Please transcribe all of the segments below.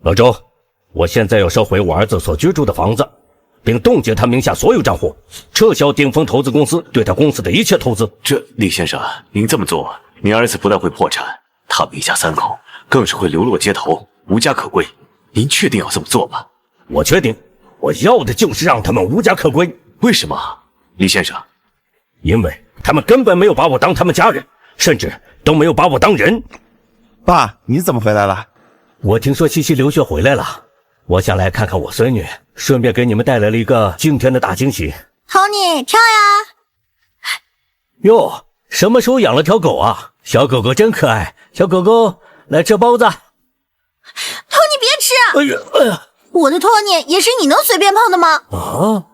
老周，我现在要烧毁我儿子所居住的房子，并冻结他名下所有账户，撤销顶峰投资公司对他公司的一切投资。李先生，您这么做，您儿子不但会破产，他们一家3口更是会流落街头，无家可归。您确定要这么做吗？我确定，我要的就是让他们无家可归。为什么，李先生？因为他们根本没有把我当他们家人，甚至都没有把我当人。爸，你怎么回来了？我听说西西留学回来了，我想来看看我孙女，顺便给你们带来了一个惊天的大惊喜。Tony， 跳呀！哟，什么时候养了条狗啊？小狗狗真可爱。小狗狗，来吃包子。Tony， 别吃！哎呀，哎呀，我的 Tony 也是你能随便碰的吗？啊！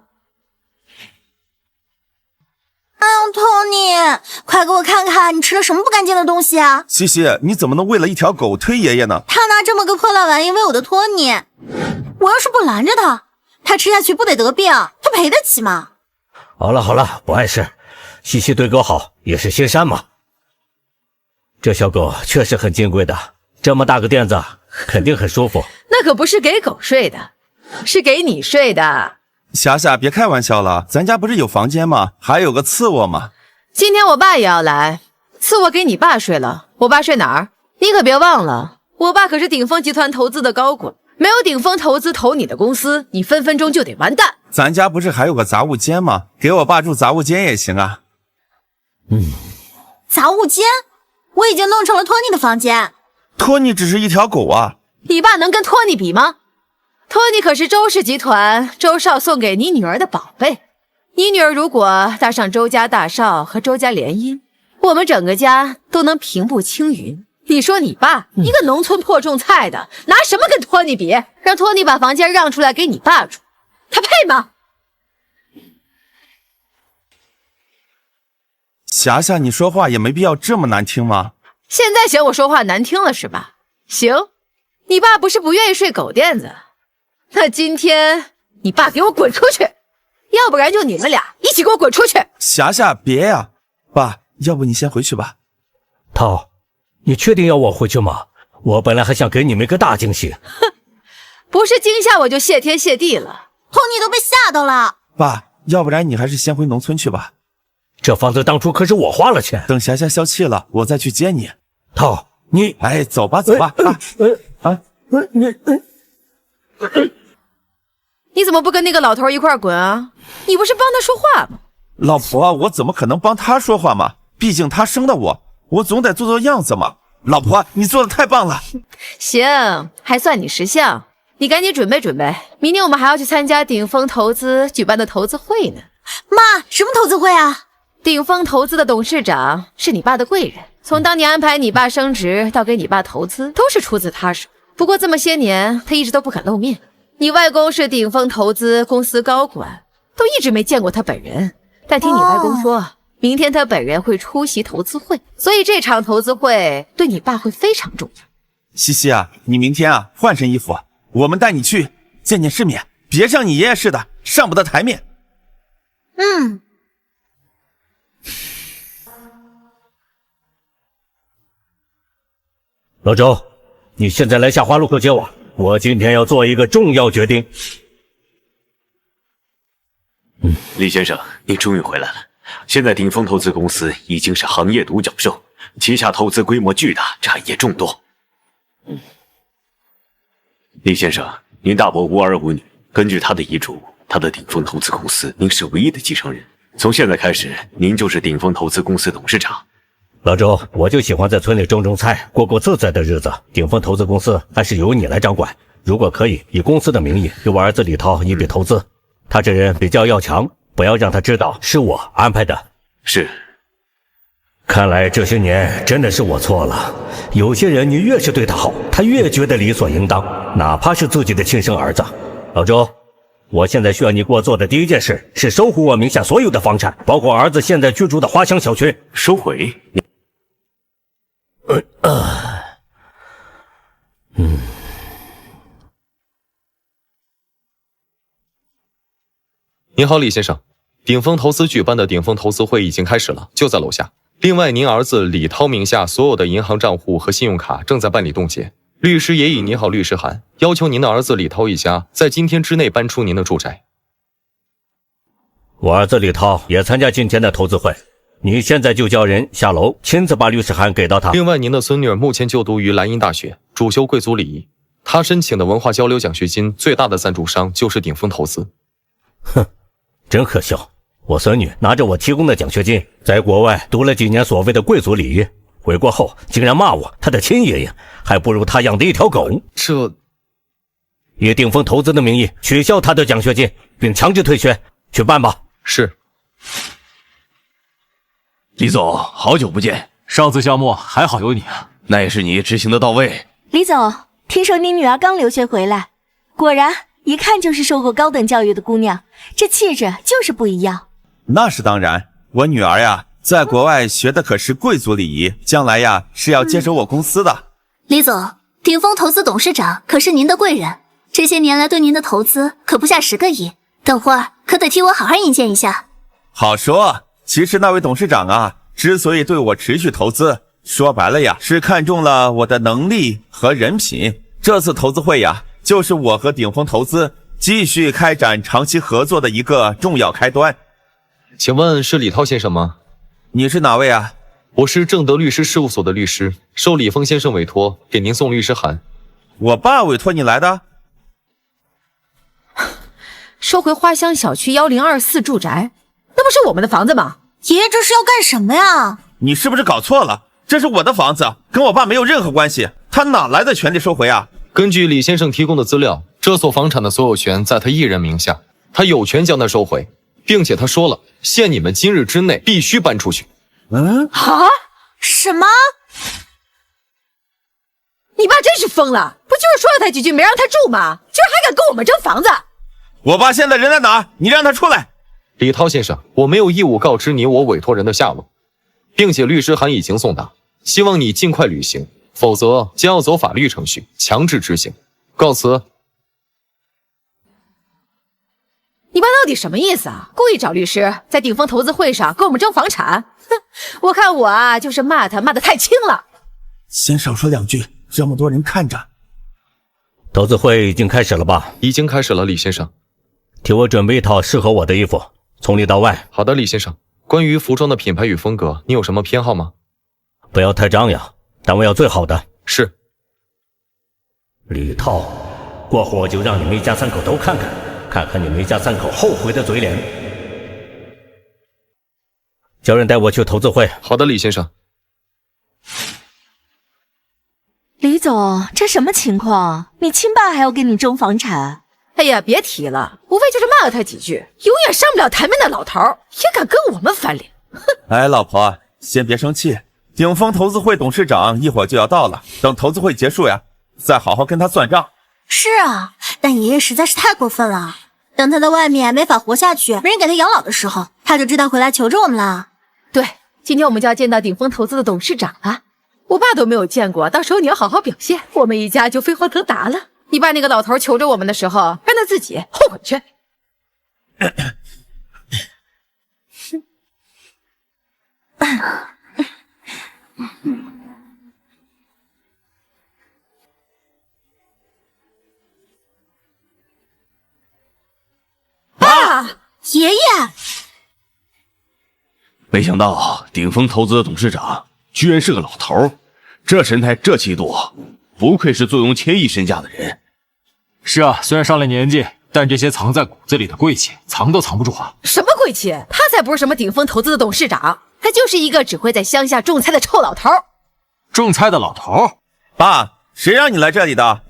哎呦 ，Tony， 快给我看看你吃了什么不干净的东西啊！西西，你怎么能为了一条狗推爷爷呢？他拿这么个破烂玩意喂我的托尼，我要是不拦着他，他吃下去不得得病？他赔得起吗？好了，不碍事。西西对狗好，也是心善嘛。这小狗确实很金贵的，这么大个垫子，肯定很舒服。那可不是给狗睡的，是给你睡的。霞霞，别开玩笑了，咱家不是有房间吗？还有个次卧吗？今天我爸也要来，次卧给你爸睡了。我爸睡哪儿？你可别忘了，我爸可是顶峰集团投资的高管，没有顶峰投资投你的公司，你分分钟就得完蛋。咱家不是还有个杂物间吗？给我爸住杂物间也行啊。杂物间？我已经弄成了托尼的房间。托尼只是一条狗啊。你爸能跟托尼比吗？托尼可是周氏集团周少送给你女儿的宝贝，你女儿如果搭上周家大少和周家联姻，我们整个家都能平步青云。你说你爸一个农村破种菜的，拿什么跟托尼比？让托尼把房间让出来给你爸住，他配吗？霞霞，你说话也没必要这么难听吗？现在嫌我说话难听了是吧？行，你爸不是不愿意睡狗垫子，那今天你爸给我滚出去，要不然就你们俩一起给我滚出去。霞霞，别呀！爸，要不你先回去吧。涛，你确定要我回去吗？我本来还想给你们一个大惊喜。哼，不是惊吓我就谢天谢地了。托尼都被吓到了。爸，要不然你还是先回农村去吧。这房子当初可是我花了钱。等霞霞消气了，我再去接你。涛，你……哎，走吧。你怎么不跟那个老头一块滚啊？你不是帮他说话吗？老婆，我怎么可能帮他说话嘛？毕竟他生的我总得做做样子嘛。老婆，你做的太棒了。行，还算你识相。你赶紧准备准备，明天我们还要去参加顶峰投资举办的投资会呢。妈，什么投资会啊？顶峰投资的董事长是你爸的贵人，从当年安排你爸升职到给你爸投资，都是出自他手。不过这么些年，他一直都不肯露面。你外公是顶峰投资公司高管，都一直没见过他本人。但听你外公说，明天他本人会出席投资会，所以这场投资会对你爸会非常重要。西西啊，你明天啊换身衣服，我们带你去见见世面，别像你爷爷似的上不得台面。老周，你现在来下花路口接我，我今天要做一个重要决定。李先生，您终于回来了。现在顶峰投资公司已经是行业独角兽，旗下投资规模巨大，产业众多。李先生，您大伯无儿无女，根据他的遗嘱，他的顶峰投资公司您是唯一的继承人。从现在开始，您就是顶峰投资公司董事长。老周，我就喜欢在村里种菜，过自在的日子。顶峰投资公司还是由你来掌管，如果可以，以公司的名义给我儿子李涛一笔投资。他这人比较要强，不要让他知道是我安排的。是。看来这些年真的是我错了。有些人你越是对他好，他越觉得理所应当，哪怕是自己的亲生儿子。老周，我现在需要你给我做的第一件事是收回我名下所有的房产，包括儿子现在居住的花乡小区。收回？您好，李先生，顶峰投资举办的顶峰投资会已经开始了，就在楼下。另外，您儿子李涛名下所有的银行账户和信用卡正在办理冻结，律师也已拟好律师函，要求您的儿子李涛一家在今天之内搬出您的住宅。我儿子李涛也参加今天的投资会，你现在就叫人下楼亲自把律师函给到他。另外，您的孙女目前就读于莱茵大学，主修贵族礼仪。她申请的文化交流奖学金最大的赞助商就是鼎丰投资。哼，真可笑！我孙女拿着我提供的奖学金，在国外读了几年所谓的贵族礼仪，回国后竟然骂我她的亲爷爷还不如她养的一条狗。这，以鼎丰投资的名义取消她的奖学金，并强制退学，去办吧。是。李总，好久不见，上次项目还好有你啊，那也是你执行的到位。李总，听说你女儿刚留学回来，果然一看就是受过高等教育的姑娘，这气质就是不一样。那是当然，我女儿呀，在国外学的可是贵族礼仪，将来呀是要接手我公司的。李总，鼎丰投资董事长可是您的贵人，这些年来对您的投资可不下10个亿，等会儿可得替我好好引荐一下。好说，其实那位董事长啊，之所以对我持续投资，说白了呀，是看中了我的能力和人品。这次投资会呀，就是我和鼎丰投资继续开展长期合作的一个重要开端。请问是李涛先生吗？你是哪位啊？我是正德律师事务所的律师，受李峰先生委托给您送律师函。我爸委托你来的？收回花乡小区1024住宅，那不是我们的房子吗？爷爷这是要干什么呀？你是不是搞错了？这是我的房子，跟我爸没有任何关系，他哪来的权利收回啊？根据李先生提供的资料，这所房产的所有权在他一人名下，他有权将它收回，并且他说了，限你们今日之内必须搬出去。啊？什么？你爸真是疯了，不就是说了他几句没让他住吗？居然还敢跟我们争房子！我爸现在人在哪？你让他出来。李涛先生，我没有义务告知你我委托人的下落，并且律师函已经送达，希望你尽快履行，否则将要走法律程序，强制执行。告辞。你爸到底什么意思啊？故意找律师在鼎丰投资会上跟我们争房产？哼，我看我啊就是骂他骂得太轻了。先少说两句，这么多人看着。投资会已经开始了吧？已经开始了，李先生。替我准备一套适合我的衣服，从里到外。好的，李先生。关于服装的品牌与风格，你有什么偏好吗？不要太张扬，但我要最好的。是。李涛，过会我就让你们一家三口都看看，看看你们一家三口后悔的嘴脸。叫人带我去投资会。好的，李先生。李总，这什么情况？你亲爸还要跟你争房产？哎呀，别提了，无非就是骂了他几句，永远上不了台面的老头也敢跟我们翻脸。哼！哎，老婆，先别生气，鼎丰投资会董事长一会儿就要到了，等投资会结束呀，再好好跟他算账。是啊，但爷爷实在是太过分了。等他在外面没法活下去，没人给他养老的时候，他就知道回来求着我们了。对，今天我们就要见到鼎丰投资的董事长了，我爸都没有见过，到时候你要好好表现，我们一家就飞黄腾达了。你爸那个老头求着我们的时候，让他自己后悔去。爸，爷爷！没想到鼎丰投资的董事长居然是个老头，这神态这气度，不愧是坐拥1000亿身价的人。是啊，虽然上了年纪，但这些藏在骨子里的贵气，藏都藏不住啊。什么贵气？他才不是什么鼎丰投资的董事长，他就是一个只会在乡下种菜的臭老头。种菜的老头？爸，谁让你来这里的？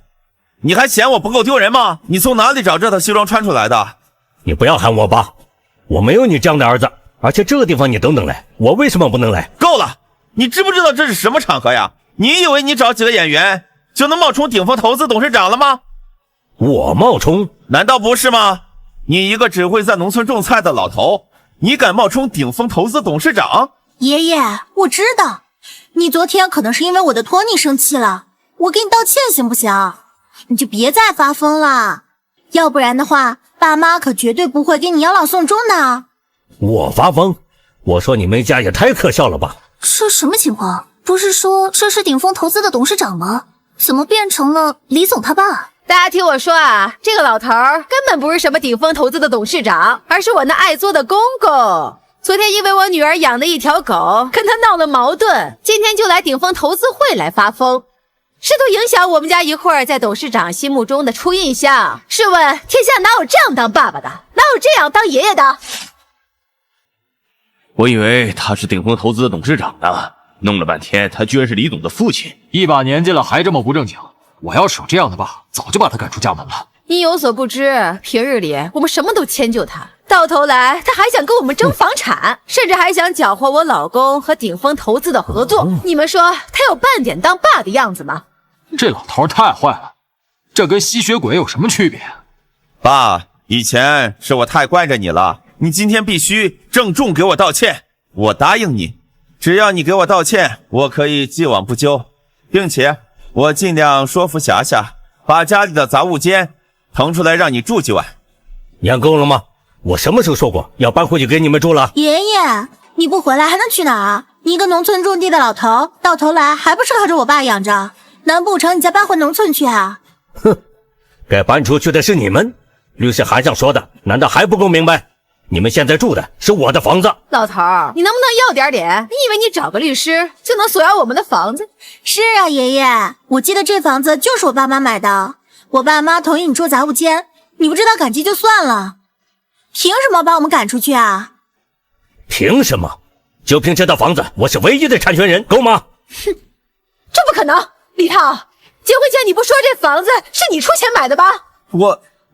你还嫌我不够丢人吗？你从哪里找这套西装穿出来的？你不要喊我爸，我没有你这样的儿子，而且这个地方你都能来，我为什么不能来？够了！你知不知道这是什么场合呀？你以为你找几个演员就能冒充鼎丰投资董事长了吗？我冒充？难道不是吗？你一个只会在农村种菜的老头，你敢冒充鼎丰投资董事长？爷爷，我知道，你昨天可能是因为我的托尼生气了，我给你道歉行不行？你就别再发疯了，要不然的话，爸妈可绝对不会给你养老送终的。我发疯？我说你们家也太可笑了吧！这什么情况？不是说这是鼎丰投资的董事长吗？怎么变成了李总他爸？大家听我说啊，这个老头儿根本不是什么顶峰投资的董事长，而是我那爱作的公公。昨天因为我女儿养的一条狗跟他闹了矛盾，今天就来顶峰投资会来发疯，试图影响我们家一会儿在董事长心目中的初印象。试问天下哪有这样当爸爸的，哪有这样当爷爷的？我以为他是顶峰投资的董事长呢，弄了半天他居然是李总的父亲。一把年纪了还这么不正经，我要是有这样的爸，早就把他赶出家门了。你有所不知，平日里我们什么都迁就他，到头来他还想跟我们争房产，甚至还想搅和我老公和顶峰投资的合作。你们说他有半点当爸的样子吗？这老头太坏了，这跟吸血鬼有什么区别？爸，以前是我太惯着你了，你今天必须郑重给我道歉。我答应你，只要你给我道歉，我可以既往不咎，并且我尽量说服霞霞，把家里的杂物间腾出来让你住几晚。养够了吗？我什么时候说过要搬回去给你们住了？爷爷，你不回来还能去哪儿？你一个农村种地的老头，到头来还不是靠着我爸养着？难不成你再搬回农村去啊？哼，该搬出去的是你们。律师函上说的，难道还不够明白？你们现在住的是我的房子。老头儿，你能不能要点脸？你以为你找个律师就能索要我们的房子？是啊，爷爷，我记得这房子就是我爸妈买的，我爸妈同意你住杂物间，你不知道感激就算了，凭什么把我们赶出去啊？凭什么？就凭这套房子，我是唯一的产权人，够吗？哼，这不可能！李涛，结婚前你不说这房子是你出钱买的吧？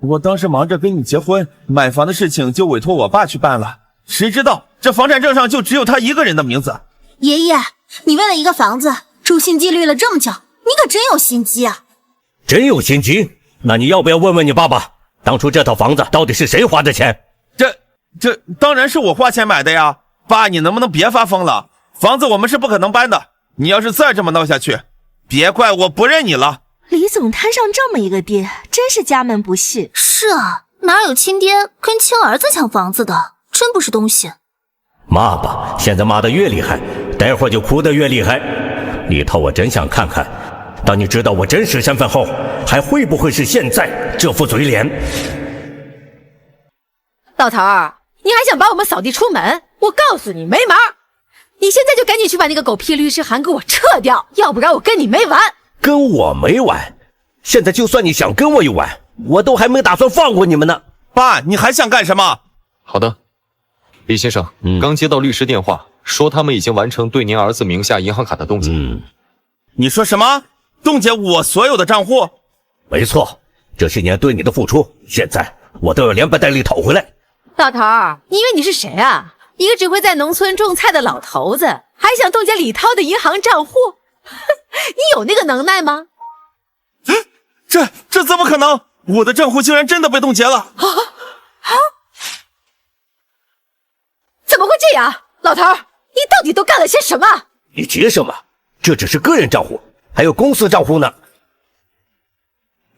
我当时忙着跟你结婚，买房的事情就委托我爸去办了，谁知道这房产证上就只有他一个人的名字。爷爷，你为了一个房子处心积虑了这么久，你可真有心机啊！真有心机？那你要不要问问你爸爸，当初这套房子到底是谁花的钱？这当然是我花钱买的呀！爸，你能不能别发疯了？房子我们是不可能搬的，你要是再这么闹下去，别怪我不认你了。李总摊上这么一个爹，真是家门不幸。是啊，哪有亲爹跟亲儿子抢房子的，真不是东西。骂吧，现在骂得越厉害，待会儿就哭得越厉害。李涛，我真想看看，当你知道我真实身份后，还会不会是现在这副嘴脸？老头儿，你还想把我们扫地出门？我告诉你没门！你现在就赶紧去把那个狗屁律师函给我撤掉，要不然我跟你没完。跟我没完？现在就算你想跟我有完，我都还没打算放过你们呢。爸，你还想干什么？好的，李先生，刚接到律师电话，说他们已经完成对您儿子名下银行卡的冻结。你说什么？冻结我所有的账户？没错，这些年对你的付出，现在我都要连本带利讨回来。老头儿，你以为你是谁啊？一个只会在农村种菜的老头子，还想冻结李涛的银行账户？你有那个能耐吗？这怎么可能？我的账户竟然真的被冻结了！怎么会这样？老头儿，你到底都干了些什么？你急什么？这只是个人账户，还有公司账户呢。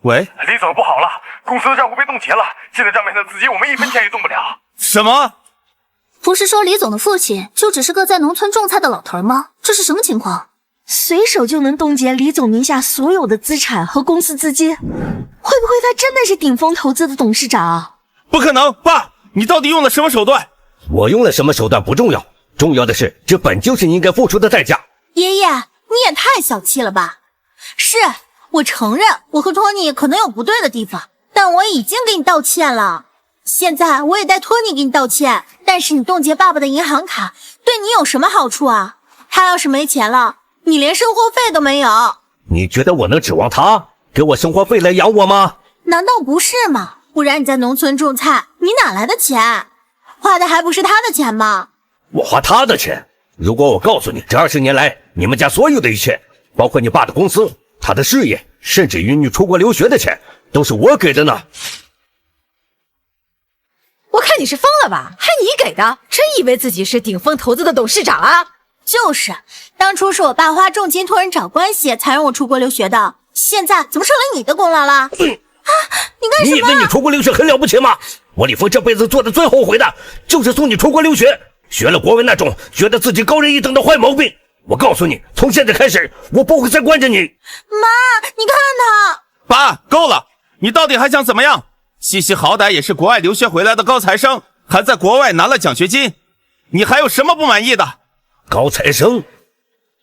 喂，李总，不好了，公司的账户被冻结了，现在账面的资金我们1分钱也动不了。什么？不是说李总的父亲就只是个在农村种菜的老头吗？这是什么情况？随手就能冻结李总名下所有的资产和公司资金，会不会他真的是顶峰投资的董事长？不可能！爸，你到底用了什么手段？我用了什么手段不重要，重要的是这本就是你应该付出的代价。爷爷，你也太小气了吧！是，我承认我和托尼可能有不对的地方，但我已经给你道歉了。现在我也代托尼给你道歉，但是你冻结爸爸的银行卡，对你有什么好处啊？他要是没钱了，你连生活费都没有。你觉得我能指望他给我生活费来养我吗？难道不是吗？不然你在农村种菜，你哪来的钱？花的还不是他的钱吗？我花他的钱？如果我告诉你，这20年来你们家所有的一切，包括你爸的公司、他的事业，甚至于你出国留学的钱，都是我给的呢？我看你是疯了吧？还你给的？真以为自己是顶峰投资的董事长啊？就是，当初是我爸花重金托人找关系才让我出国留学的，现在怎么成了你的功劳了？你干什么？你以为你出国留学很了不起吗？我李峰这辈子做的最后悔的就是送你出国留学，学了国文那种觉得自己高人一等的坏毛病。我告诉你，从现在开始，我不会再惯着你。妈，你看他。爸，够了！你到底还想怎么样？西西好歹也是国外留学回来的高材生，还在国外拿了奖学金，你还有什么不满意的？高材生？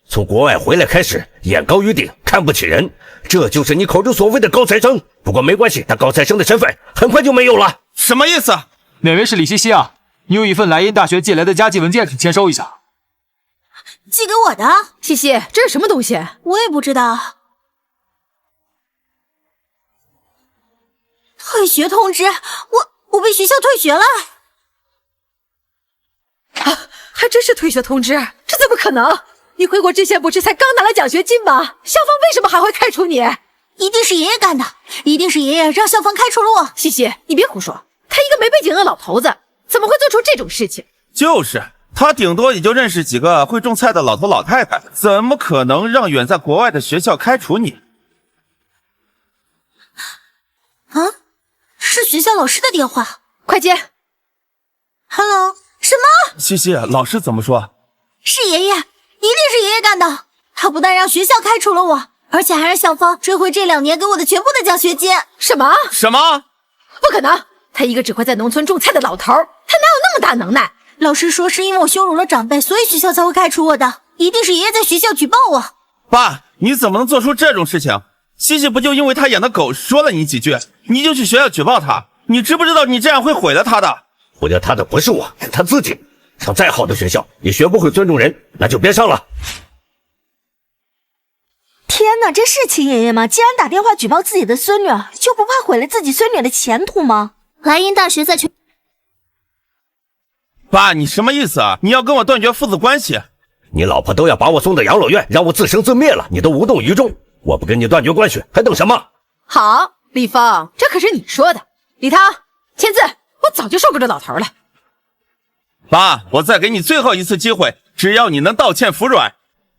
从国外回来开始，眼高于顶，看不起人，这就是你口中所谓的高材生。不过没关系，他高材生的身份很快就没有了。什么意思？哪位是李西西啊？你有一份莱茵大学寄来的加急文件，请签收一下。寄给我的？西西，这是什么东西？我也不知道。退学通知，我被学校退学了。啊，还真是退学通知，这怎么可能？你回国之前不是才刚拿了奖学金吗？校方为什么还会开除你？一定是爷爷干的，一定是爷爷让校方开除了我。西西，你别胡说，他一个没背景的老头子，怎么会做出这种事情？就是他顶多也就认识几个会种菜的老头老太太，怎么可能让远在国外的学校开除你？啊，是学校老师的电话，快接。Hello， 什么？西西，老师怎么说？是爷爷，一定是爷爷干的。他不但让学校开除了我，而且还让校方追回这2年给我的全部的奖学金。什么？什么？不可能！他一个只会在农村种菜的老头，他哪有那么大能耐？老师说是因为我羞辱了长辈，所以学校才会开除我的。一定是爷爷在学校举报我。爸，你怎么能做出这种事情？西西不就因为他养的狗说了你几句，你就去学校举报他？你知不知道你这样会毁了他的？毁了他的不是我，是他自己。上再好的学校也学不会尊重人，那就别上了。天哪，这是亲爷爷吗？既然打电话举报自己的孙女，就不怕毁了自己孙女的前途吗？莱茵大学在全……爸，你什么意思啊？你要跟我断绝父子关系？你老婆都要把我送到养老院，让我自生自灭了，你都无动于衷。我不跟你断绝关系，还等什么？好，李峰，这可是你说的。李涛，签字。我早就受够这老头了。爸，我再给你最后一次机会，只要你能道歉服软。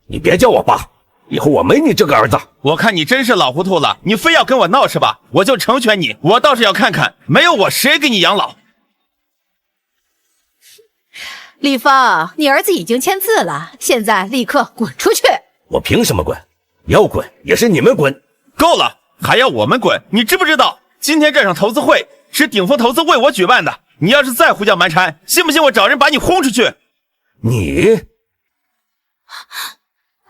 你别叫我爸，以后我没你这个儿子。我看你真是老糊涂了，你非要跟我闹是吧？我就成全你，我倒是要看看，没有我谁给你养老。李峰，你儿子已经签字了，现在立刻滚出去。我凭什么滚？要滚也是你们滚。够了，还要我们滚？你知不知道今天这场投资会是鼎丰投资为我举办的？你要是再胡搅蛮缠，信不信我找人把你轰出去？你，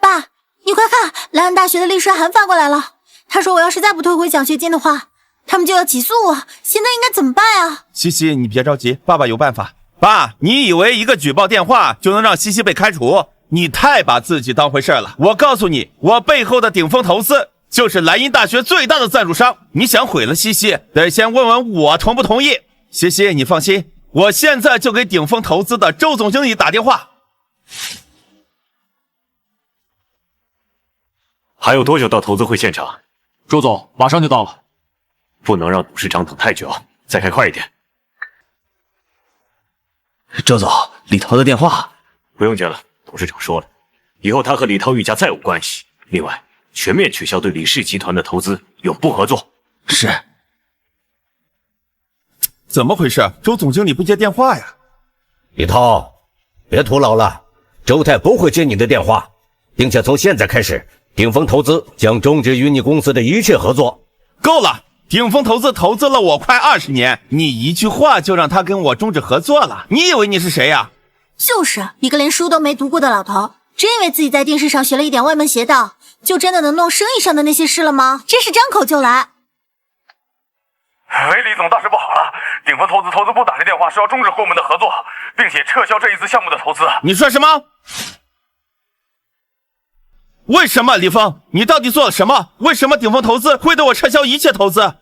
爸，你快看，莱茵大学的律师函发过来了。他说我要是再不退回奖学金的话，他们就要起诉我。现在应该怎么办啊？西西，你别着急，爸爸有办法。爸，你以为一个举报电话就能让西西被开除？你太把自己当回事了。我告诉你，我背后的鼎丰投资就是莱茵大学最大的赞助商。你想毁了西西，得先问问我同不同意。西西，你放心，我现在就给鼎丰投资的周总经理打电话。还有多久到投资会现场？周总，马上就到了。不能让董事长等太久，再开快一点。周总，李涛的电话。不用接了，董事长说了，以后他和李涛一家再无关系。另外，全面取消对李氏集团的投资，永不合作。是。怎么回事？周总经理不接电话呀？李涛，别徒劳了，周太不会接你的电话，并且从现在开始，鼎丰投资将终止与你公司的一切合作。够了！鼎丰投资投资了我快20年，你一句话就让他跟我终止合作了？你以为你是谁呀？就是一个连书都没读过的老头，真以为自己在电视上学了一点歪门邪道，就真的能弄生意上的那些事了吗？真是张口就来。喂，李总，大事不好了！鼎丰投资部打来电话说要终止和我们的合作，并且撤销这一次项目的投资。你说什么？为什么？李峰，你到底做了什么？为什么鼎丰投资会对我撤销一切投资？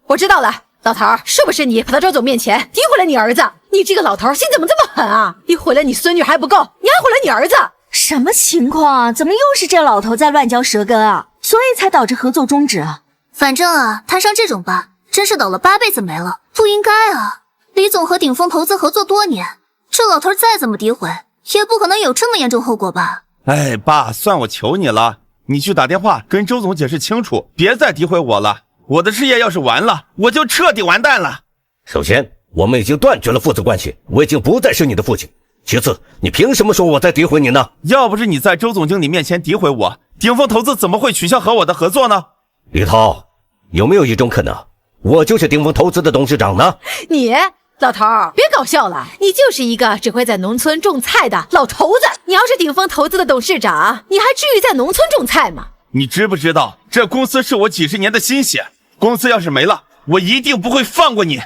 我知道了，老头，是不是你跑到周总面前诋毁了你儿子？你这个老头心怎么这么狠啊？你毁了你孙女还不够，你还毁了你儿子！什么情况啊？怎么又是这老头在乱嚼舌根啊？所以才导致合作终止啊？反正啊，摊上这种疤，真是倒了8辈子霉了，不应该啊！李总和鼎丰投资合作多年，这老头再怎么诋毁，也不可能有这么严重后果吧？哎，爸，算我求你了，你去打电话跟周总解释清楚，别再诋毁我了。我的事业要是完了，我就彻底完蛋了。首先，我们已经断绝了父子关系，我已经不再是你的父亲。其次，你凭什么说我在诋毁你呢？要不是你在周总经理面前诋毁我，鼎丰投资怎么会取消和我的合作呢？李涛，有没有一种可能，我就是鼎丰投资的董事长呢？你老头儿，别搞笑了，你就是一个只会在农村种菜的老头子。你要是鼎丰投资的董事长，你还至于在农村种菜吗？你知不知道，这公司是我几十年的心血，公司要是没了，我一定不会放过你。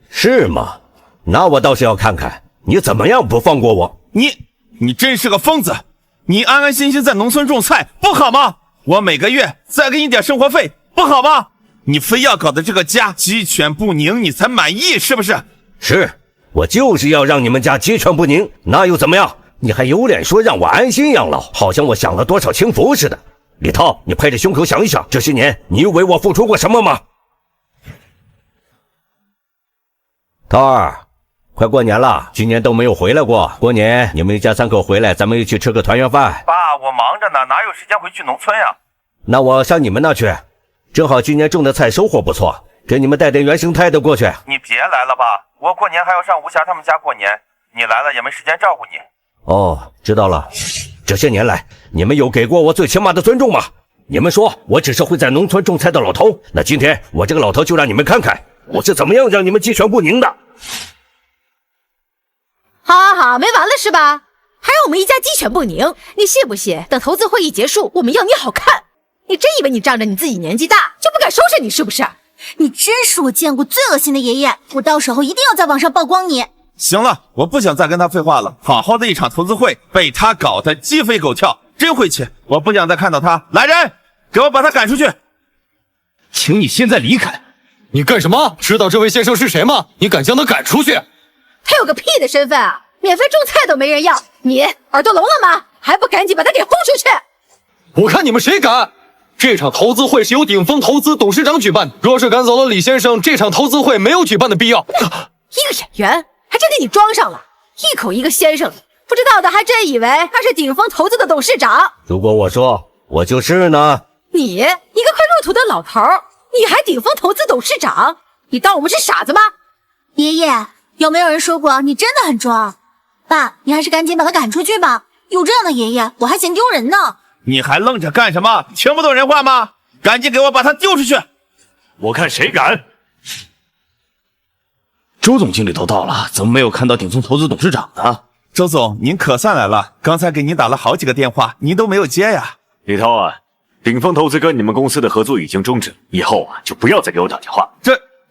是吗？那我倒是要看看你怎么样不放过我。你真是个疯子！你安安心心在农村种菜不好吗？我每个月再给你点生活费不好吗？你非要搞得这个家鸡犬不宁，你才满意是不是？是，我就是要让你们家鸡犬不宁，那又怎么样？你还有脸说让我安心养老，好像我享了多少清福似的。李涛，你拍着胸口想一想，这些年你为我付出过什么吗？涛儿，快过年了，今年都没有回来过。过年你们一家三口回来，咱们一起吃个团圆饭。爸，我忙着呢，哪有时间回去农村呀？那我上你们那去，正好今年种的菜收获不错，给你们带点原生态的过去。你别来了吧，我过年还要上吴霞他们家过年，你来了也没时间照顾你。哦，知道了。这些年来，你们有给过我最起码的尊重吗？你们说我只是会在农村种菜的老头，那今天我这个老头就让你们看看，我是怎么样让你们鸡犬不宁的。好，没完了是吧？还让我们一家鸡犬不宁？你信不信？等投资会议结束，我们要你好看！你真以为你仗着你自己年纪大就不敢收拾你是不是？你真是我见过最恶心的爷爷，我到时候一定要在网上曝光你。行了，我不想再跟他废话了。好好的一场投资会被他搞得鸡飞狗跳，真晦气！我不想再看到他。来人，给我把他赶出去！请你现在离开！你干什么？知道这位先生是谁吗？你敢将他赶出去？他有个屁的身份啊！免费种菜都没人要，你耳朵聋了吗？还不赶紧把他给轰出去！我看你们谁敢！这场投资会是由鼎丰投资董事长举办的，若是赶走了李先生，这场投资会没有举办的必要。一个演员还真给你装上了，一口一个先生，不知道的还真以为他是鼎丰投资的董事长。如果我说我就是呢？你一个快入土的老头，你还鼎丰投资董事长？你当我们是傻子吗？爷爷，有没有人说过你真的很装？爸，你还是赶紧把他赶出去吧，有这样的爷爷我还嫌丢人呢。你还愣着干什么？听不懂人话吗？赶紧给我把他丢出去！我看谁敢！周总经理都到了，怎么没有看到鼎丰投资董事长呢？周总，您可算来了，刚才给您打了好几个电话，您都没有接呀。李涛啊，鼎丰投资跟你们公司的合作已经终止，以后啊就不要再给我打电话。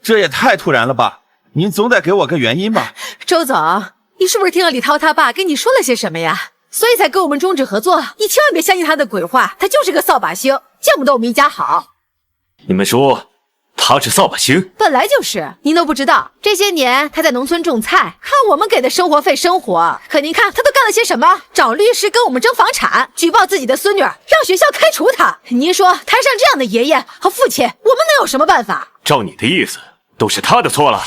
这也太突然了吧？您总得给我个原因吧？周总，你是不是听了李涛他爸跟你说了些什么呀？所以才跟我们终止合作？你千万别相信他的鬼话，他就是个扫把星，见不得我们一家好。你们说他是扫把星？本来就是，您都不知道，这些年他在农村种菜，看我们给的生活费生活。可您看他都干了些什么？找律师跟我们争房产，举报自己的孙女，让学校开除他。您说摊上这样的爷爷和父亲，我们能有什么办法？照你的意思，都是他的错了。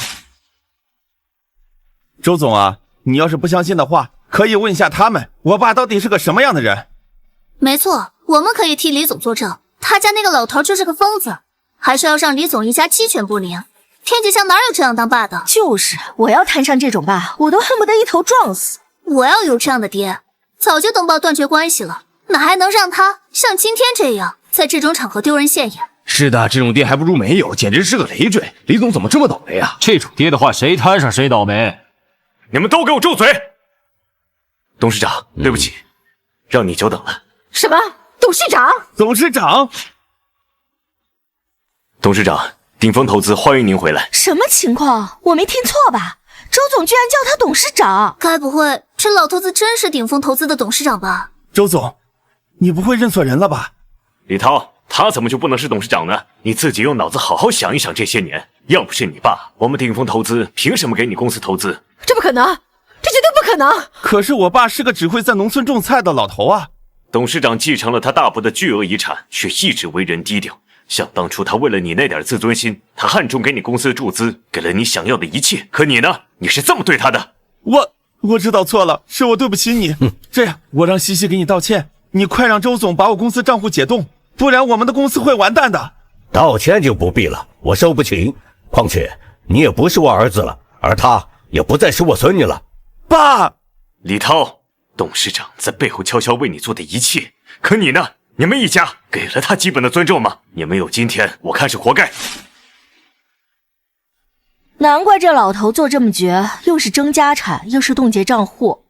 周总啊，你要是不相信的话，可以问一下他们，我爸到底是个什么样的人。没错，我们可以替李总作证，他家那个老头就是个疯子，还是要让李总一家鸡犬不宁。天底下哪有这样当爸的？就是，我要摊上这种爸，我都恨不得一头撞死。我要有这样的爹，早就登报断绝关系了，哪还能让他像今天这样，在这种场合丢人现眼？是的，这种爹还不如没有，简直是个累赘。李总怎么这么倒霉啊？这种爹的话，谁摊上谁倒霉。你们都给我住嘴！董事长，对不起，让你久等了。什么？董事长？董事长？董事长，鼎丰投资欢迎您回来。什么情况？我没听错吧？周总居然叫他董事长？该不会这老头子真是鼎丰投资的董事长吧？周总，你不会认错人了吧？李涛，他怎么就不能是董事长呢？你自己用脑子好好想一想，这些年要不是你爸，我们鼎丰投资凭什么给你公司投资？这不可能，这绝对不可能！可是我爸是个只会在农村种菜的老头啊。董事长继承了他大伯的巨额遗产，却一直为人低调。想当初他为了你那点自尊心，他暗中给你公司注资，给了你想要的一切。可你呢？你是这么对他的？我知道错了，是我对不起你。这样，我让西西给你道歉，你快让周总把我公司账户解冻，不然我们的公司会完蛋的。道歉就不必了，我受不起。况且你也不是我儿子了，而他也不再是我孙女了。爸，李涛，董事长在背后悄悄为你做的一切，可你呢？你们一家给了他基本的尊重吗？你们有今天，我看是活该。难怪这老头做这么绝，又是争家产，又是冻结账户，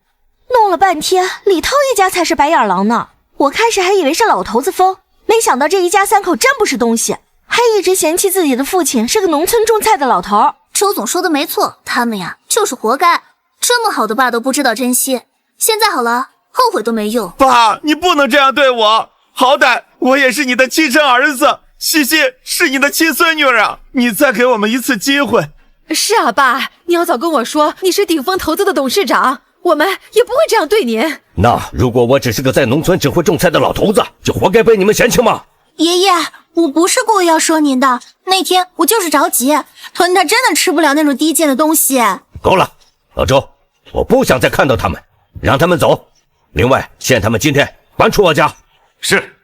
弄了半天，李涛一家才是白眼狼呢。我开始还以为是老头子疯，没想到这一家三口真不是东西，还一直嫌弃自己的父亲是个农村种菜的老头。周总说的没错，他们呀就是活该，这么好的爸都不知道珍惜，现在好了，后悔都没用。爸，你不能这样对我，好歹我也是你的亲生儿子，西西是你的亲孙女啊，你再给我们一次机会。是啊，爸，你要早跟我说你是顶峰投资的董事长，我们也不会这样对您。那如果我只是个在农村只会种菜的老头子，就活该被你们嫌弃吗？爷爷，我不是故意要说您的，那天我就是着急，屯他真的吃不了那种低贱的东西。够了，老周，我不想再看到他们，让他们走。另外，限他们今天搬出我家。是，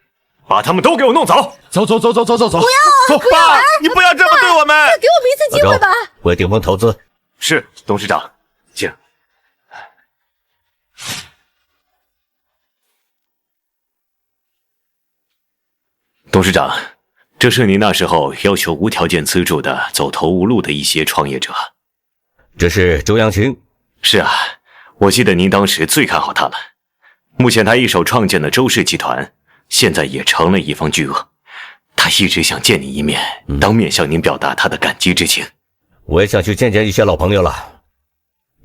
把他们都给我弄走。走。不要，爸，你不要这么对我们。给我们一次机会吧。为顶峰投资。是，董事长，请。董事长，这是您那时候要求无条件资助的走投无路的一些创业者。这是周扬青。是啊，我记得您当时最看好他了。目前他一手创建的周氏集团，现在也成了一方巨鳄。他一直想见你一面，当面向您表达他的感激之情。我也想去见见一些老朋友了。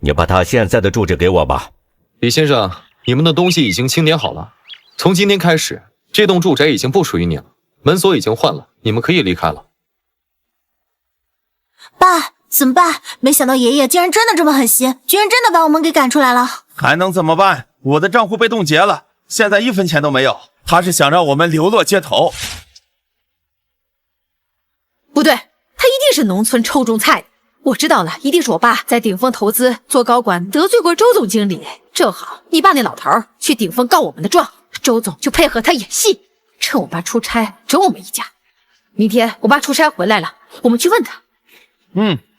你把他现在的住址给我吧。李先生，你们的东西已经清点好了，从今天开始，这栋住宅已经不属于你了，门锁已经换了，你们可以离开了。爸，怎么办？没想到爷爷竟然真的这么狠心，居然真的把我们给赶出来了。还能怎么办？我的账户被冻结了，现在1分钱都没有。他是想让我们流落街头。不对，他一定是农村臭种菜的。我知道了，一定是我爸在顶峰投资做高管得罪过周总经理，正好你爸那老头去顶峰告我们的状，周总就配合他演戏，趁我爸出差整我们一家。明天我爸出差回来了，我们去问他。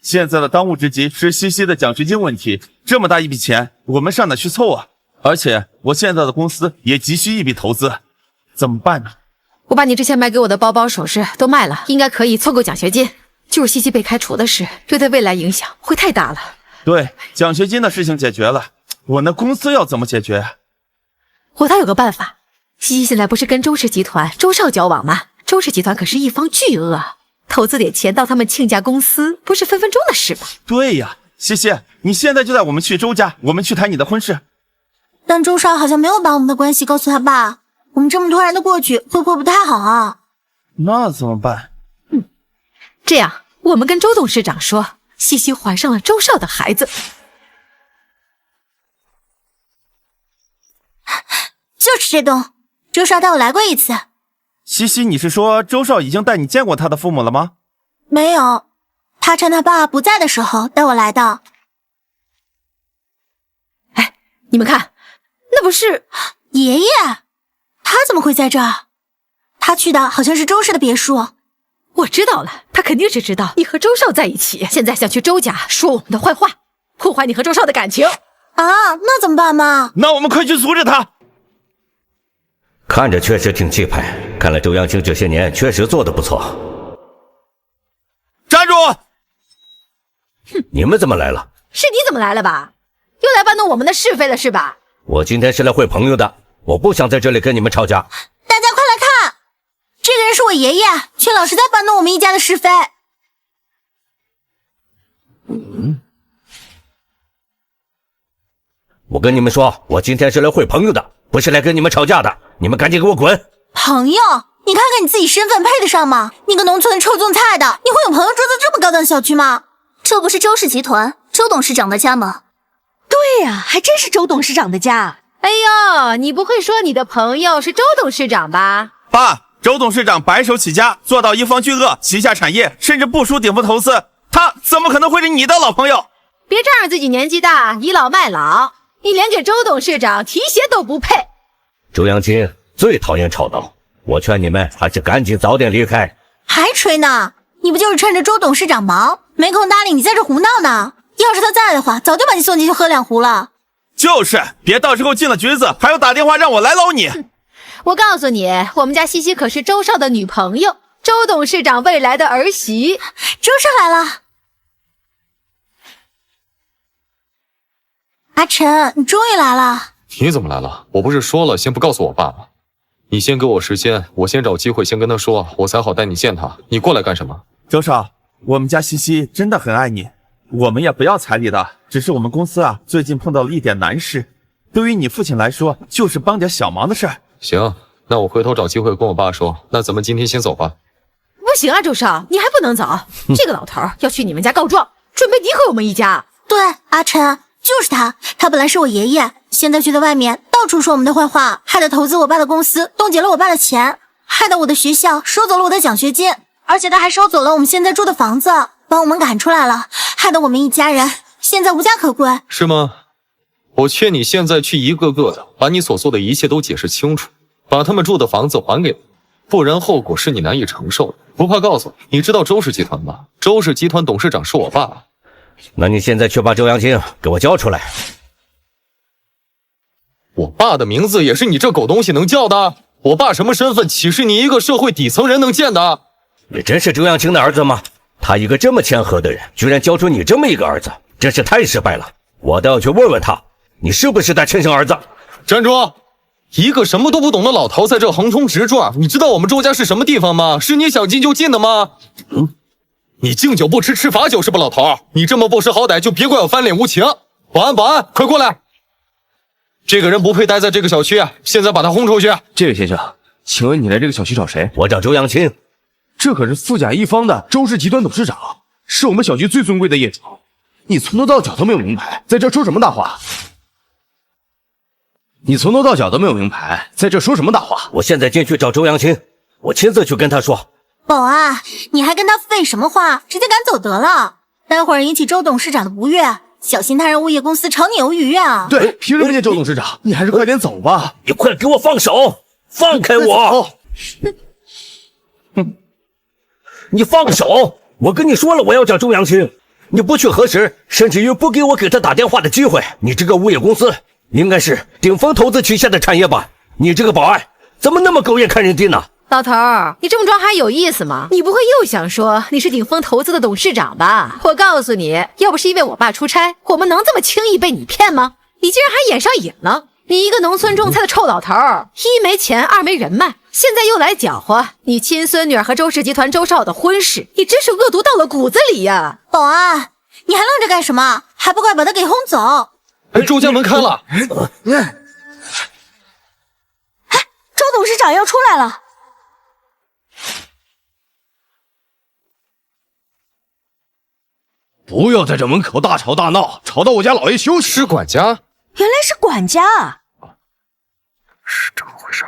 现在的当务之急是西西的奖学金问题，这么大一笔钱，我们上哪去凑啊？而且我现在的公司也急需一笔投资，怎么办呢？我把你之前买给我的包包首饰都卖了，应该可以凑够奖学金。就是西西被开除的事，对他未来影响会太大了。对，奖学金的事情解决了，我那公司要怎么解决？我倒有个办法。西西现在不是跟周氏集团周少交往吗？周氏集团可是一方巨鳄，投资点钱到他们亲家公司，不是分分钟的事吧？对呀，西西，你现在就带我们去周家，我们去谈你的婚事。但周少好像没有把我们的关系告诉他爸，我们这么突然的过去，会不会不太好啊？那怎么办？这样，我们跟周董事长说，西西怀上了周少的孩子。就是这栋，周少带我来过一次。西西，你是说周少已经带你见过他的父母了吗？没有，他趁他爸不在的时候带我来的。哎，你们看，那不是爷爷？他怎么会在这儿？他去的好像是周氏的别墅。我知道了，他肯定是知道你和周少在一起，现在想去周家说我们的坏话，破坏你和周少的感情。啊，那怎么办嘛？那我们快去阻止他。看着确实挺气派，看来周扬青这些年确实做得不错。站住！你们怎么来了？是你怎么来了吧？又来搬弄我们的是非了是吧？我今天是来会朋友的，我不想在这里跟你们吵架。大家快来看，这个人是我爷爷，却老是在搬弄我们一家的是非。我跟你们说，我今天是来会朋友的，不是来跟你们吵架的，你们赶紧给我滚！朋友？你看看你自己身份配得上吗？你个农村臭种菜的，你会有朋友住在这么高档小区吗？这不是周氏集团周董事长的家吗？对呀，还真是周董事长的家。哎呦，你不会说你的朋友是周董事长吧？爸，周董事长白手起家，做到一方巨鳄，旗下产业甚至不输顶峰投资，他怎么可能会是你的老朋友？别仗着自己年纪大，倚老卖老，你连给周董事长提鞋都不配。周扬青最讨厌吵闹，我劝你们还是赶紧早点离开。还吹呢？你不就是趁着周董事长忙，没空搭理你在这胡闹呢？要是他在的话，早就把你送进去喝2壶了。就是，别到时候进了局子，还要打电话让我来捞你。我告诉你，我们家西西可是周少的女朋友，周董事长未来的儿媳。周少来了。阿晨，你终于来了。你怎么来了？我不是说了先不告诉我爸吗？你先给我时间，我先找机会先跟他说，我才好带你见他。你过来干什么？周少，我们家西西真的很爱你，我们也不要彩礼的，只是我们公司啊最近碰到了一点难事，对于你父亲来说就是帮点小忙的事儿。行，那我回头找机会跟我爸说。那咱们今天先走吧。不行啊，周少，你还不能走。这个老头要去你们家告状，准备诋毁我们一家。对，阿晨，就是他本来是我爷爷，现在却在外面到处说我们的坏话，害得投资我爸的公司，冻结了我爸的钱，害得我的学校收走了我的奖学金，而且他还收走了我们现在住的房子，把我们赶出来了，害得我们一家人现在无家可归。是吗？我劝你现在去一个个的把你所做的一切都解释清楚，把他们住的房子还给我，不然后果是你难以承受的。不怕告诉你，你知道周氏集团吗？周氏集团董事长是我爸。那你现在去把周扬青给我叫出来。我爸的名字也是你这狗东西能叫的？我爸什么身份，岂是你一个社会底层人能见的？你真是周扬青的儿子吗？他一个这么谦和的人，居然教出你这么一个儿子，真是太失败了。我倒要去问问他，你是不是他亲生儿子？站住！一个什么都不懂的老头在这横冲直撞，你知道我们周家是什么地方吗？是你想进就进的吗？你敬酒不吃吃罚酒是吧，老头？你这么不识好歹，就别怪我翻脸无情。保安，保安，快过来！这个人不配待在这个小区，现在把他轰出去。这位先生，请问你来这个小区找谁？我找周扬青。这可是富甲一方的周氏集团董事长，是我们小区最尊贵的业主。你从头到脚都没有名牌，在这说什么大话？你从头到脚都没有名牌，在这说什么大话？我现在进去找周扬青，我亲自去跟他说。保安，你还跟他废什么话？直接赶走得了，待会儿引起周董事长的不悦，小心他让物业公司炒你鱿鱼啊！对，凭什么见周董事长？你还是快点走吧！你快给我放手，放开我！你放手！我跟你说了，我要找周扬青，你不去核实，甚至于不给我给他打电话的机会，你这个物业公司应该是顶峰投资旗下的产业吧？你这个保安怎么那么狗眼看人低呢？老头儿，你这么装还有意思吗？你不会又想说你是顶峰投资的董事长吧？我告诉你，要不是因为我爸出差，我们能这么轻易被你骗吗？你竟然还演上瘾了！你一个农村种菜的臭老头儿，一没钱，二没人脉，现在又来搅和你亲孙女儿和周氏集团周少的婚事，你真是恶毒到了骨子里呀！保安，你还愣着干什么？还不快把他给轰走！周家门开了！周董事长要出来了。不要在这门口大吵大闹，吵到我家老爷休息。是管家？原来是管家。是这么回事，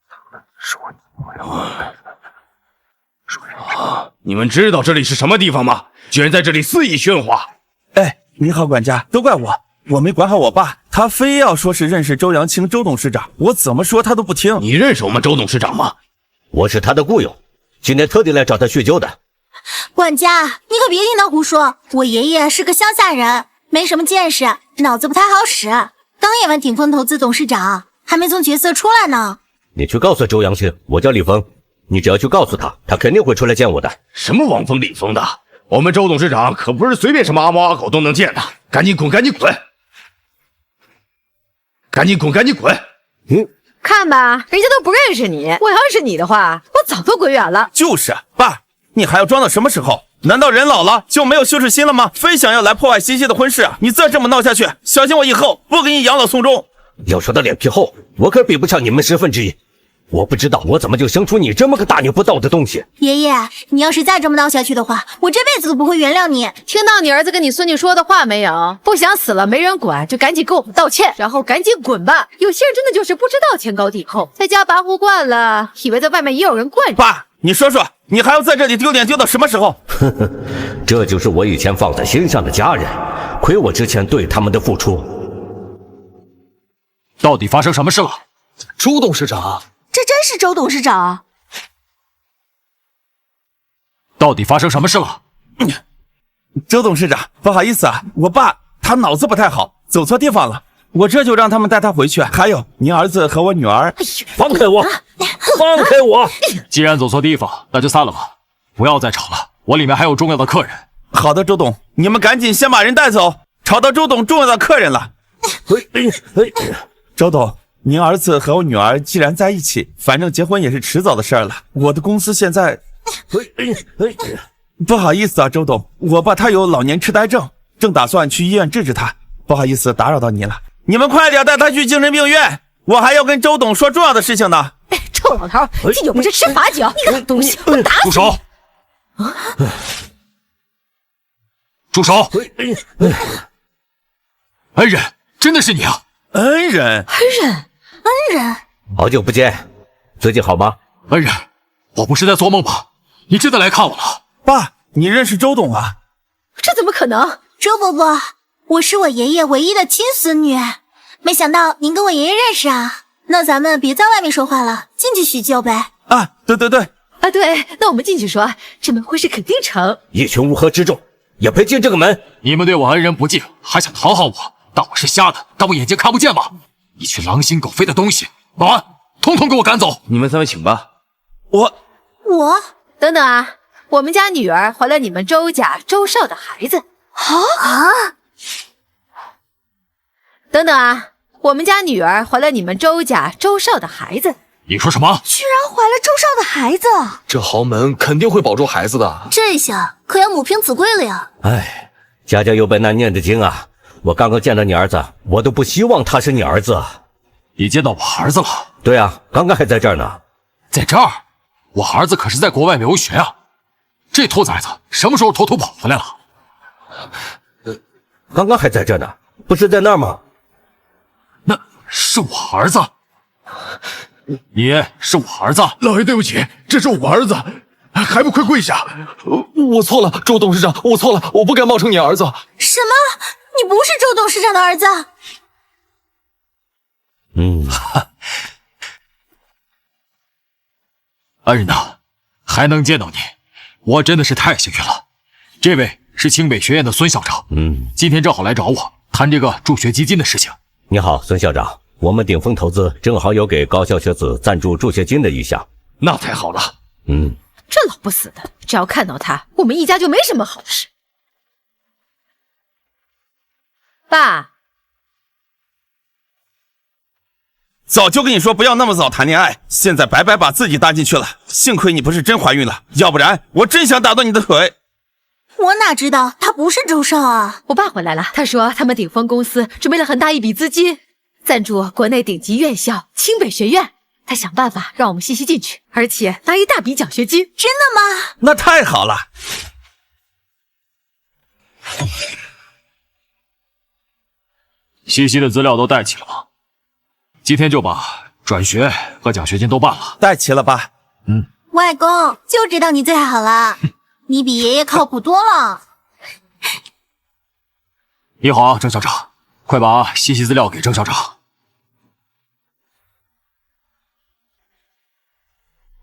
他们是我女朋友。你们知道这里是什么地方吗？居然在这里肆意喧哗！哎，你好，管家，都怪我没管好我爸，他非要说是认识周扬青周董事长，我怎么说他都不听。你认识我们周董事长吗？我是他的雇友，今天特地来找他叙旧的。管家，你可别听他胡说，我爷爷是个乡下人，没什么见识，脑子不太好使，刚演完顶峰投资董事长，还没从角色出来呢。你去告诉周扬青，我叫李峰，你只要去告诉他，他肯定会出来见我的。什么王峰李峰的，我们周董事长可不是随便什么阿猫阿狗都能见的。赶紧滚，赶紧滚，赶紧滚，赶紧滚！看吧，人家都不认识你，我要是你的话，我早都滚远了。就是爸，你还要装到什么时候？难道人老了就没有羞耻心了吗？非想要来破坏西西的婚事啊！你再这么闹下去，小心我以后不给你养老送终。要说他脸皮厚，我可比不上你们1/10。我不知道我怎么就生出你这么个大逆不道的东西。爷爷，你要是再这么闹下去的话，我这辈子都不会原谅你。听到你儿子跟你孙女说的话没有？不想死了没人管，就赶紧给我们道歉，然后赶紧滚吧。有些人真的就是不知道天高地厚，在家跋扈惯了，以为在外面也有人惯着。爸，你说说，你还要在这里丢脸丢到什么时候？呵呵，这就是我以前放在心上的家人，亏我之前对他们的付出。到底发生什么事了？周董事长，这真是周董事长？到底发生什么事了？周董事长，不好意思啊，我爸他脑子不太好，走错地方了，我这就让他们带他回去。还有，您儿子和我女儿，放开我，放开我！既然走错地方，那就散了吧，不要再吵了，我里面还有重要的客人。好的，周董，你们赶紧先把人带走，吵到周董重要的客人了。周董，您儿子和我女儿既然在一起，反正结婚也是迟早的事儿了。我的公司现在，不好意思啊，周董，我爸他有老年痴呆症，正打算去医院治治他，不好意思打扰到你了。你们快点带他去精神病院，我还要跟周董说重要的事情呢。臭老头，敬酒不吃吃罚酒，你个东西，我打死你！住手！住手！恩人，真的是你啊！恩人，好久不见，最近好吗？恩人，我不是在做梦吧？你真的来看我了？爸，你认识周董啊？这怎么可能？周伯伯，我是我爷爷唯一的亲孙女，没想到您跟我爷爷认识啊。那咱们别在外面说话了，进去叙旧呗。啊，对，啊，对，那我们进去说，这门婚事肯定成。一群乌合之众，也配进这个门？你们对我恩人不敬，还想讨好我，当我是瞎的，当我眼睛看不见吗？一群狼心狗肺的东西！保安，统统给我赶走！你们三位请吧。我等等啊，我们家女儿怀了你们周家周少的孩子。等等啊，我们家女儿怀了你们周家周少的孩子。你说什么？居然怀了周少的孩子，这豪门肯定会保住孩子的。这下可要母凭子贵了呀。哎，家家有本难念的经啊！我刚刚见到你儿子，我都不希望他是你儿子。你见到我儿子了？对啊，刚刚还在这儿呢。在这儿？我儿子可是在国外留学啊！这兔崽子什么时候偷偷跑回来了？刚刚还在这呢，不是在那儿吗？那是我儿子。你是我儿子。老爷对不起，这是我儿子，还不快跪下！我错了，周董事长，我错了，我不该冒充你儿子。什么？你不是周董事长的儿子？恩人呐，还能见到你，我真的是太幸运了。这位是清北学院的孙校长，今天正好来找我谈这个助学基金的事情。你好，孙校长，我们鼎丰投资正好有给高校学子赞助助学金的意向。那太好了。这老不死的，只要看到他，我们一家就没什么好事。爸，早就跟你说不要那么早谈恋爱，现在白白把自己搭进去了。幸亏你不是真怀孕了，要不然我真想打断你的腿。我哪知道他不是周少啊！我爸回来了，他说他们鼎丰公司准备了很大一笔资金，赞助国内顶级院校清北学院。他想办法让我们西西进去，而且拿一大笔奖学金。真的吗？那太好了。西西的资料都带齐了吗？今天就把转学和奖学金都办了。带齐了吧？外公就知道你最好了，你比爷爷靠谱多了。你好，郑校长，快把西西资料给郑校长。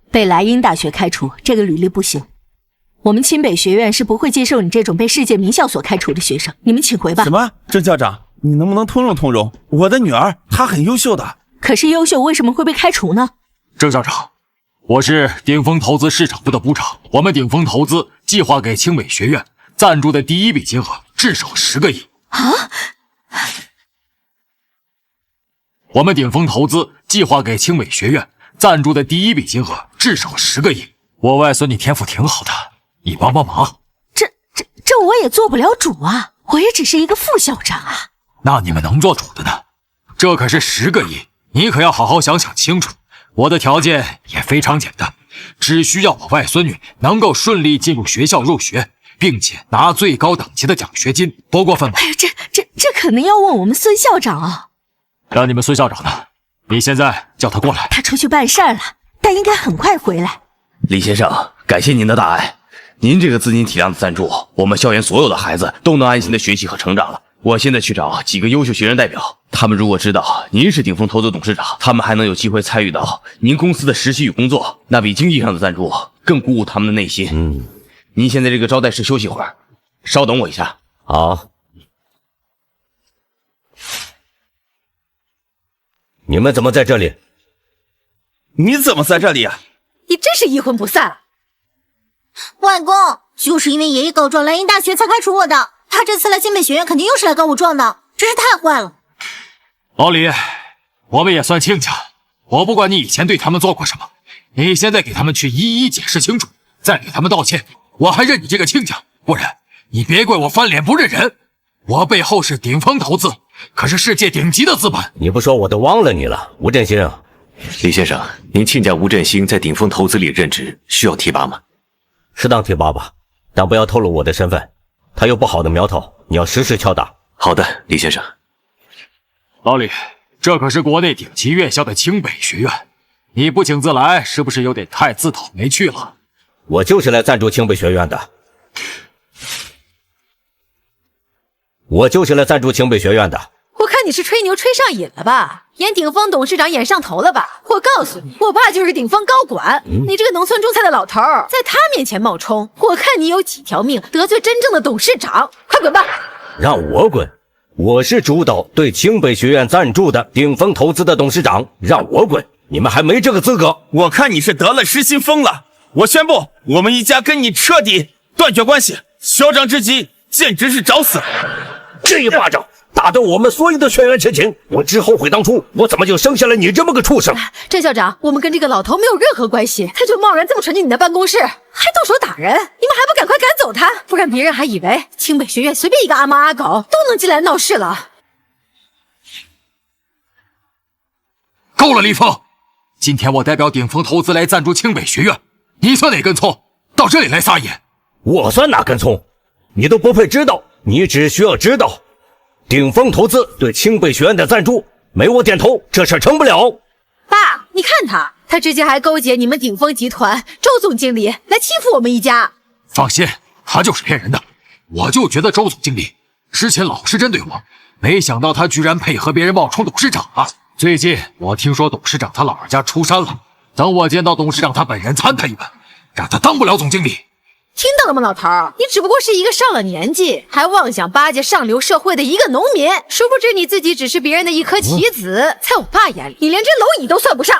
被莱茵大学开除，这个履历不行。我们清北学院是不会接受你这种被世界名校所开除的学生，你们请回吧。什么？郑校长，你能不能通融通融？我的女儿她很优秀的。可是优秀为什么会被开除呢？郑校长，我是鼎丰投资市场部的部长，我们鼎丰投资计划给清北学院赞助的第一笔金额至少10个亿。啊！我们鼎丰投资计划给清北学院赞助的第一笔金额至少10个亿。我外孙女天赋挺好的，你帮帮忙。这我也做不了主啊，我也只是一个副校长啊。那你们能做主的呢？这可是10个亿，你可要好好想想清楚。我的条件也非常简单，只需要我外孙女能够顺利进入学校入学，并且拿最高等级的奖学金，多过分吧？哎呀，这可能要问我们孙校长啊。让你们孙校长呢？你现在叫他过来。他出去办事儿了，但应该很快回来。李先生，感谢您的大爱，您这个资金体量的赞助，我们校园所有的孩子都能安心的学习和成长了。我现在去找几个优秀学员代表，他们如果知道您是鼎丰投资董事长，他们还能有机会参与到您公司的实习与工作，那比经济上的赞助更鼓舞他们的内心。您先在这个招待室休息会儿，稍等我一下。好，你们怎么在这里？你怎么在这里啊？你真是阴魂不散。外公，就是因为爷爷告状莱茵大学才开除我的，他这次来清北学院肯定又是来告我状的，真是太坏了。老李，我们也算亲家，我不管你以前对他们做过什么，你现在给他们去一一解释清楚，再给他们道歉，我还认你这个亲家，不然你别怪我翻脸不认人。我背后是鼎丰投资，可是世界顶级的资本。你不说我都忘了你了，吴振兴。李先生，您亲家吴振兴在鼎丰投资里任职，需要提拔吗？适当提拔吧，但不要透露我的身份。他有不好的苗头，你要时时敲打。好的，李先生。老李，这可是国内顶级院校的清北学院，你不请自来，是不是有点太自讨没趣了？我就是来赞助清北学院的。我就是来赞助清北学院的。我看你是吹牛吹上瘾了吧？演鼎丰董事长演上头了吧？我告诉你，我爸就是鼎丰高管，你这个农村种菜的老头儿，在他面前冒充，我看你有几条命得罪真正的董事长，快滚吧！让我滚？我是主导对清北学院赞助的鼎丰投资的董事长，让我滚？你们还没这个资格。我看你是得了失心疯了。我宣布，我们一家跟你彻底断绝关系，嚣张之极，简直是找死！这一巴掌打断我们所有的血缘亲情，我只后悔当初我怎么就生下了你这么个畜生。郑校长，我们跟这个老头没有任何关系，他就贸然这么闯进你的办公室，还动手打人，你们还不赶快赶走他，不然别人还以为清北学院随便一个阿猫阿狗都能进来闹事了。够了，李峰，今天我代表鼎丰投资来赞助清北学院，你算哪根葱？到这里来撒野？我算哪根葱？你都不配知道，你只需要知道鼎丰投资对清北学院的赞助，没我点头，这事成不了。爸，你看他之前还勾结你们鼎丰集团周总经理来欺负我们一家。放心，他就是骗人的。我就觉得周总经理之前老是针对我，没想到他居然配合别人冒充董事长啊！最近我听说董事长他老人家出山了，等我见到董事长他本人参他一问，让他当不了总经理。听到了吗，老头儿？你只不过是一个上了年纪还妄想巴结上流社会的一个农民，殊不知你自己只是别人的一颗棋子，在我爸眼里，你连只蝼蚁都算不上。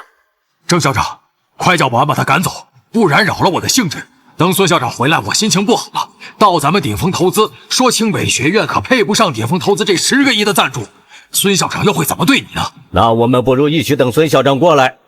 郑校长，快叫保安把他赶走，不然扰了我的兴致。等孙校长回来，我心情不好了。到咱们鼎丰投资说清北学院可配不上鼎丰投资这10个亿的赞助，孙校长又会怎么对你呢？那我们不如一起等孙校长过来。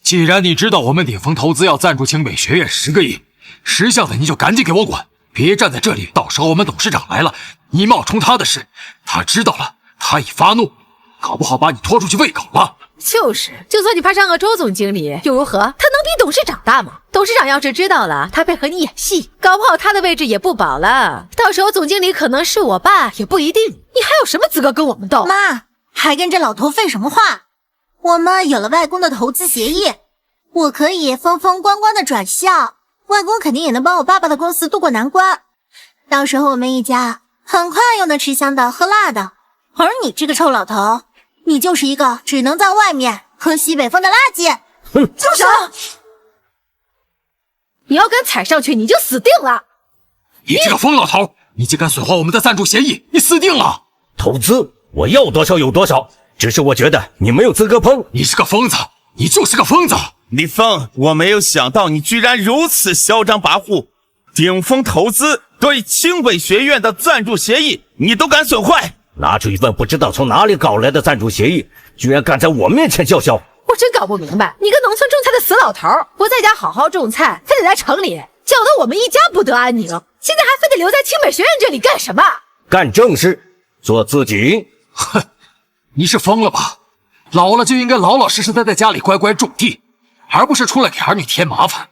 既然你知道我们鼎丰投资要赞助清北学院10个亿，识相的你就赶紧给我滚，别站在这里，到时候我们董事长来了，你冒充他的事，他知道了，他一发怒，搞不好把你拖出去喂狗了。就是，就算你攀上个周总经理又如何？他能比董事长大吗？董事长要是知道了，他配合你演戏，搞不好他的位置也不保了。到时候总经理可能是我爸，也不一定。你还有什么资格跟我们斗？妈，还跟这老头废什么话？我们有了外公的投资协议，我可以风风光光的转校，外公肯定也能帮我爸爸的公司渡过难关。到时候我们一家很快又能吃香的喝辣的。而你这个臭老头，你就是一个只能在外面喝西北风的垃圾。哼，住手！你要敢踩上去，你就死定了！你这个疯老头，你竟敢损坏我们的赞助协议，你死定了！投资我要多少有多少，只是我觉得你没有资格碰。你是个疯子，你就是个疯子！李峰，我没有想到你居然如此嚣张跋扈，鼎丰投资对清北学院的赞助协议你都敢损坏，拿出一份不知道从哪里搞来的赞助协议，居然敢在我面前叫嚣。我真搞不明白，你个农村种菜的死老头，不在家好好种菜，非得来城里，搅得我们一家不得安宁，现在还非得留在清北学院这里干什么？干正事，做自己。哼，你是疯了吧？老了就应该老老实实待在家里乖乖种地，而不是出来给儿女添麻烦。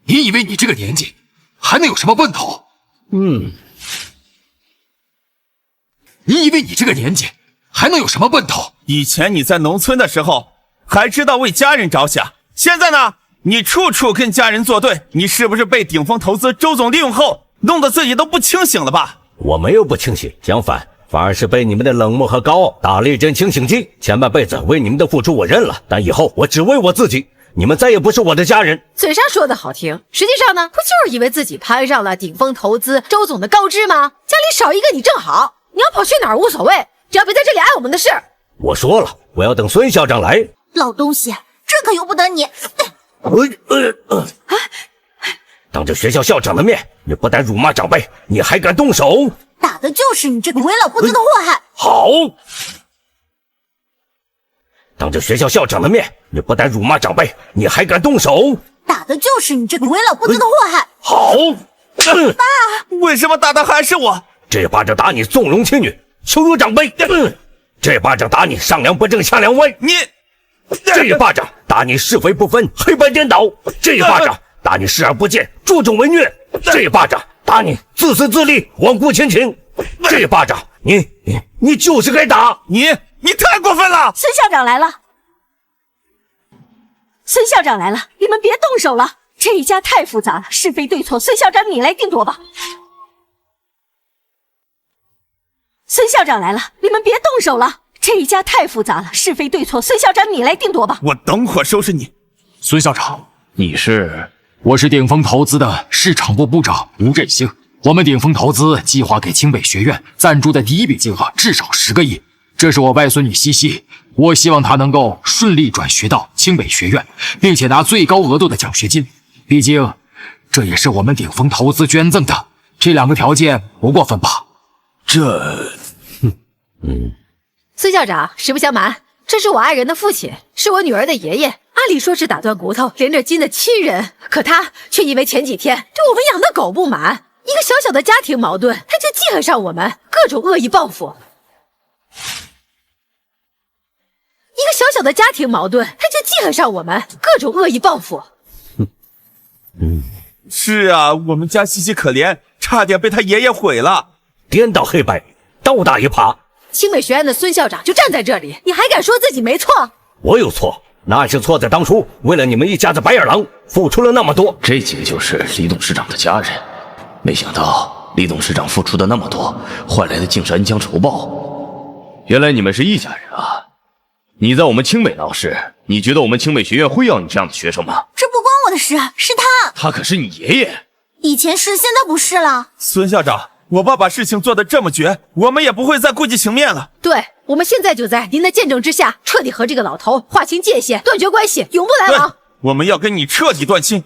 你以为你这个年纪还能有什么奔头？你以为你这个年纪还能有什么奔头？以前你在农村的时候还知道为家人着想，现在呢，你处处跟家人作对，你是不是被鼎丰投资周总利用后弄得自己都不清醒了吧？我没有不清醒，相反而是被你们的冷漠和高傲打了一针清醒剂。前半辈子为你们的付出我认了，但以后我只为我自己，你们再也不是我的家人。嘴上说的好听，实际上呢，不就是以为自己攀上了顶峰投资周总的高枝吗？家里少一个你正好，你要跑去哪儿无所谓，只要别在这里碍我们的事。我说了，我要等孙校长来。老东西，这可由不得你。当着学校校长的面，你不但辱骂长辈，你还敢动手？打的就是你这个为老不尊的祸害！好！当着学校校长的面，你不但辱骂长辈，你还敢动手？打的就是你这个为老不尊的祸害！好！爸，为什么打的还是我？这巴掌打你纵容妻女，羞辱长辈；这巴掌打你上梁不正下梁歪；这巴掌打你是非不分，黑白颠倒；这巴掌打你视而不见，助纣为虐；这巴掌打你自私自利，罔顾亲情；这巴掌你就是该打！你太过分了！孙校长来了，孙校长来了，你们别动手了，这一家太复杂了，是非对错，孙校长你来定夺吧。孙校长来了，你们别动手了，这一家太复杂了，是非对错，孙校长你来定夺吧。我等会儿收拾你。孙校长，你是？我是鼎峰投资的市场部部长吴振兴。我们鼎峰投资计划给清北学院赞助的第一笔金额至少10个亿，这是我外孙女西西，我希望她能够顺利转学到清北学院，并且拿最高额度的奖学金。毕竟，这也是我们鼎峰投资捐赠的，这2个条件不过分吧？孙校长，实不相瞒，这是我爱人的父亲，是我女儿的爷爷。按理说是打断骨头连着筋的亲人，可他却因为前几天对我们养的狗不满，一个小小的家庭矛盾，他就记恨上我们，各种恶意报复。一个小小的家庭矛盾，他就记恨上我们，各种恶意报复。是啊，我们家西西可怜，差点被他爷爷毁了。颠倒黑白，倒打一耙。清北学院的孙校长就站在这里，你还敢说自己没错？我有错，那是错在当初为了你们一家子白眼狼付出了那么多。这几个就是李董事长的家人，没想到李董事长付出的那么多，换来的竟是恩将仇报。原来你们是一家人啊！你在我们清北闹事，你觉得我们清北学院会要你这样的学生吗？这不关我的事，是他。他可是你爷爷。以前是，现在不是了。孙校长，我爸把事情做得这么绝，我们也不会再顾及情面了。对，我们现在就在您的见证之下，彻底和这个老头划清界限，断绝关系，永不来往。我们要跟你彻底断亲。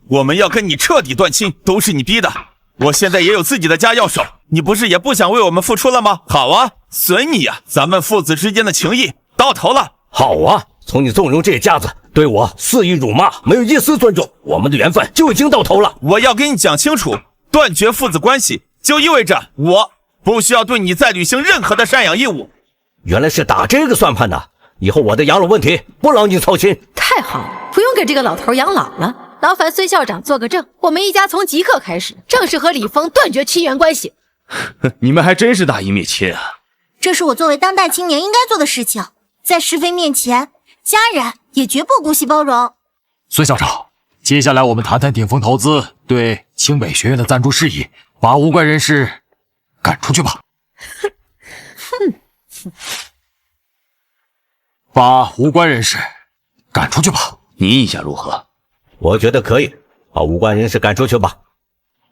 我们要跟你彻底断亲，都是你逼的。我现在也有自己的家要守，你不是也不想为我们付出了吗？好啊，随你呀，咱们父子之间的情谊到头了。好啊，从你纵容这家子对我肆意辱骂，没有一丝尊重，我们的缘分就已经到头了。我要跟你讲清楚，断绝父子关系就意味着我不需要对你再履行任何的赡养义务。原来是打这个算盘的，以后我的养老问题不劳你操心。太好了，不用给这个老头养老了。劳烦孙校长做个证，我们一家从即刻开始正式和李峰断绝亲缘关系。你们还真是大义灭亲啊！这是我作为当代青年应该做的事情，在是非面前，家人也绝不姑息包容。孙校长，接下来我们谈谈鼎峰投资对清北学院的赞助事宜，把无关人士赶出去吧。把无关人士赶出去吧。你意下如何？我觉得可以，把无关人士赶出去吧。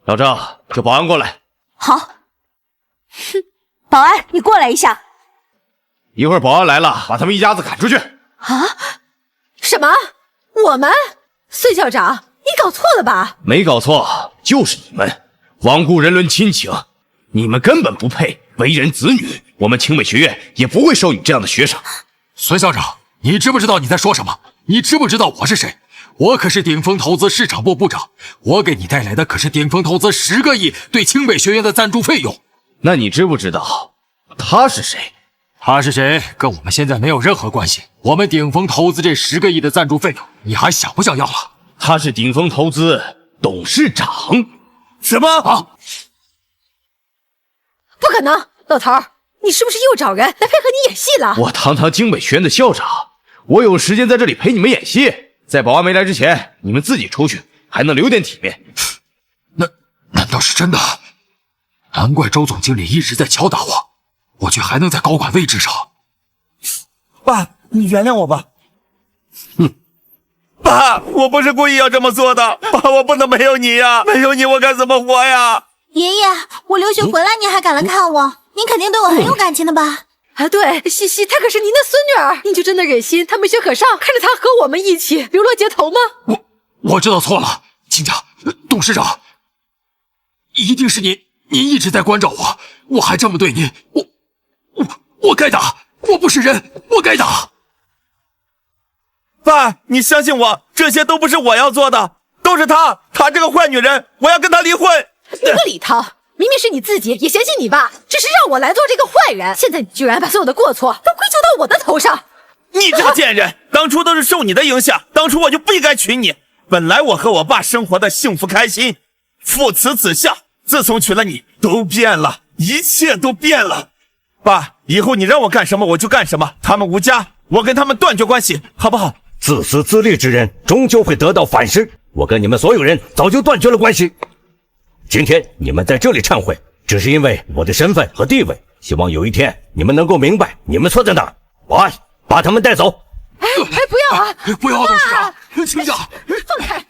老赵，叫保安过来。好。保安，你过来一下。一会儿保安来了，把他们一家子赶出去。啊？什么？我们？孙校长，你搞错了吧？没搞错，就是你们罔顾人伦亲情，你们根本不配为人子女。我们清北学院也不会收你这样的学生。孙校长，你知不知道你在说什么？你知不知道我是谁？我可是鼎峰投资市场部部长，我给你带来的可是鼎峰投资10个亿对清北学院的赞助费用。那你知不知道他是谁？他是谁跟我们现在没有任何关系。我们鼎峰投资这10个亿的赞助费用，你还想不想要了？他是鼎峰投资董事长。什么啊？不可能，老头儿，你是不是又找人来配合你演戏了？我堂堂清北学院的校长，我有时间在这里陪你们演戏。在保安没来之前，你们自己出去，还能留点体面。难道是真的？难怪周总经理一直在敲打我，我却还能在高管位置上。爸，你原谅我吧。爸，我不是故意要这么做的，爸，我不能没有你呀，没有你我该怎么活呀？爷爷，我留学回来，你还敢来看我？您肯定对我很有感情的吧？啊，对，西西，她可是您的孙女儿，您就真的忍心她没学可上，看着她和我们一起流落街头吗？我知道错了，亲家，董事长，一定是您一直在关照我，我还这么对您，我该打，我不是人，我该打。爸，你相信我，这些都不是我要做的，都是她这个坏女人，我要跟她离婚。你不理她，明明是你自己也嫌弃你爸，只是让我来做这个坏人，现在你居然把所有的过错都归咎到我的头上。你这个贱人，当初都是受你的影响，当初我就不应该娶你。本来我和我爸生活的幸福开心，父慈子孝，自从娶了你，都变了，一切都变了。爸，以后你让我干什么我就干什么，他们无家，我跟他们断绝关系，好不好？自私自利之人终究会得到反噬，我跟你们所有人早就断绝了关系。今天你们在这里忏悔，只是因为我的身份和地位，希望有一天你们能够明白你们错在哪儿。保安，把他们带走。哎，不要啊！不要，董事长，亲家，放开！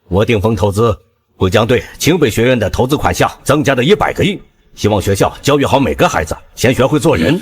我鼎丰投资会将对清北学院的投资款项增加到100个亿，希望学校教育好每个孩子，先学会做人。